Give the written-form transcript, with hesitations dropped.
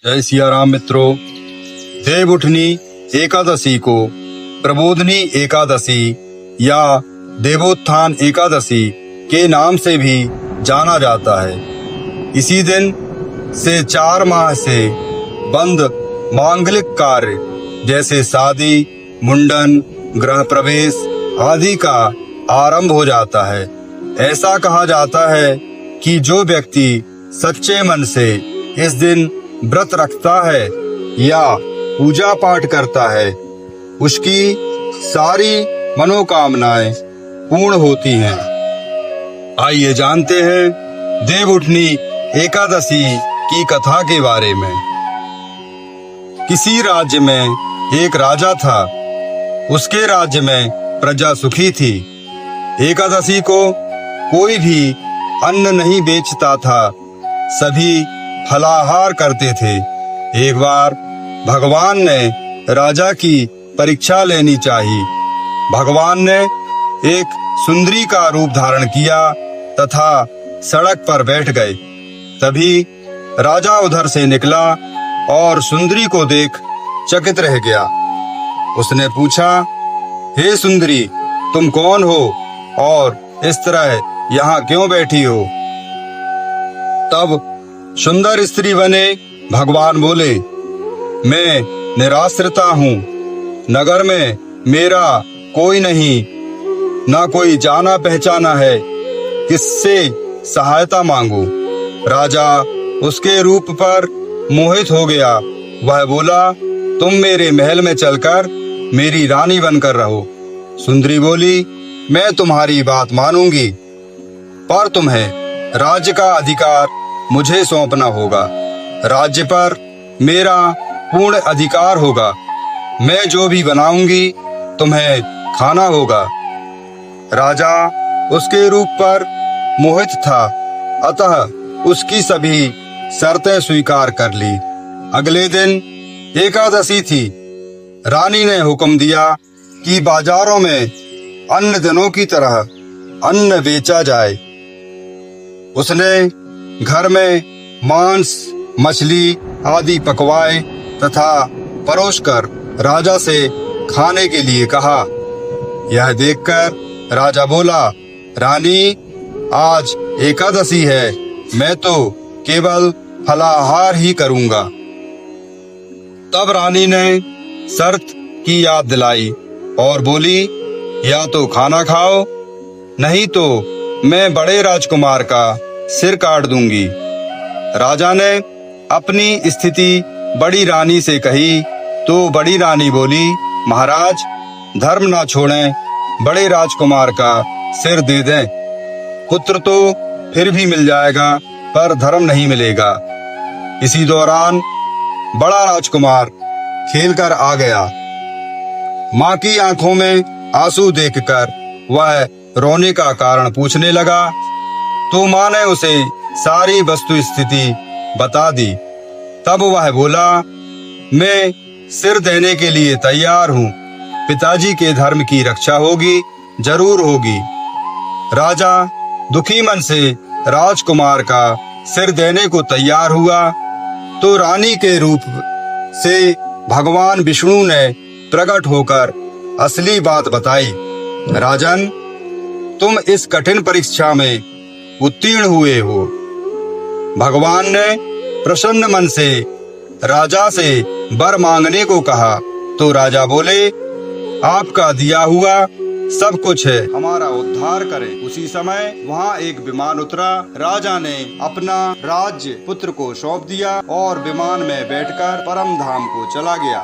जय सिया राम मित्रों। देवउठनी एकादशी को प्रबोधनी एकादशी या देवोत्थान एकादशी के नाम से भी जाना जाता है। इसी दिन से 4 माह से बंद मांगलिक कार्य जैसे शादी, मुंडन, गृह प्रवेश आदि का आरंभ हो जाता है। ऐसा कहा जाता है कि जो व्यक्ति सच्चे मन से इस दिन व्रत रखता है या पूजा पाठ करता है, उसकी सारी मनोकामनाएं पूर्ण होती हैं। आइए जानते हैं देवउठनी एकादशी की कथा के बारे में। किसी राज्य में एक राजा था। उसके राज्य में प्रजा सुखी थी। एकादशी को कोई भी अन्न नहीं बेचता था, सभी फलाहार करते थे। एक बार भगवान ने राजा की परीक्षा लेनी चाहिए। भगवान ने एक सुंदरी का रूप धारण किया तथा सड़क पर बैठ गए। तभी राजा उधर से निकला और सुंदरी को देख चकित रह गया। उसने पूछा, हे सुंदरी, तुम कौन हो और इस तरह यहाँ क्यों बैठी हो? तब सुंदर स्त्री बने भगवान बोले, मैं निराश्रिता हूँ। नगर में मेरा कोई नहीं, ना कोई जाना पहचाना है, किससे सहायता मांगू? राजा उसके रूप पर मोहित हो गया। वह बोला, तुम मेरे महल में चलकर मेरी रानी बनकर रहो। सुंदरी बोली, मैं तुम्हारी बात मानूंगी, पर तुम्हें राज्य का अधिकार मुझे सौंपना होगा। राज्य पर मेरा पूर्ण अधिकार होगा। मैं जो भी बनाऊंगी तुम्हें खाना होगा। राजा उसके रूप पर मोहित था, अतः उसकी सभी शर्तें स्वीकार कर ली। अगले दिन एकादशी थी। रानी ने हुक्म दिया कि बाजारों में अन्य दिनों की तरह अन्न बेचा जाए। उसने घर में मांस, मछली आदि पकवाए तथा परोसकर राजा से खाने के लिए कहा। यह देखकर राजा बोला, रानी, आज एकादशी है, मैं तो केवल फलाहार ही करूंगा। तब रानी ने शर्त की याद दिलाई और बोली, या तो खाना खाओ, नहीं तो मैं बड़े राजकुमार का सिर काट दूंगी। राजा ने अपनी स्थिति बड़ी रानी से कही तो बड़ी रानी बोली, महाराज, धर्म ना छोड़ें, बड़े राजकुमार का सिर दे दें। पुत्र तो फिर भी मिल जाएगा, पर धर्म नहीं मिलेगा। इसी दौरान बड़ा राजकुमार खेलकर आ गया। माँ की आंखों में आंसू देखकर वह रोने का कारण पूछने लगा, तो माँ ने उसे सारी वस्तु स्थिति बता दी। तब वह बोला, मैं सिर देने के लिए तैयार हूँ। पिताजी के धर्म की रक्षा होगी, जरूर होगी। राजा दुखी मन से राजकुमार का सिर देने को तैयार हुआ तो रानी के रूप से भगवान विष्णु ने प्रकट होकर असली बात बताई। राजन, तुम इस कठिन परीक्षा में उत्तीर्ण हुए हो। भगवान ने प्रसन्न मन से राजा से वर मांगने को कहा तो राजा बोले, आपका दिया हुआ सब कुछ है, हमारा उद्धार करें। उसी समय वहाँ एक विमान उतरा। राजा ने अपना राज्य पुत्र को सौंप दिया और विमान में बैठकर परम धाम को चला गया।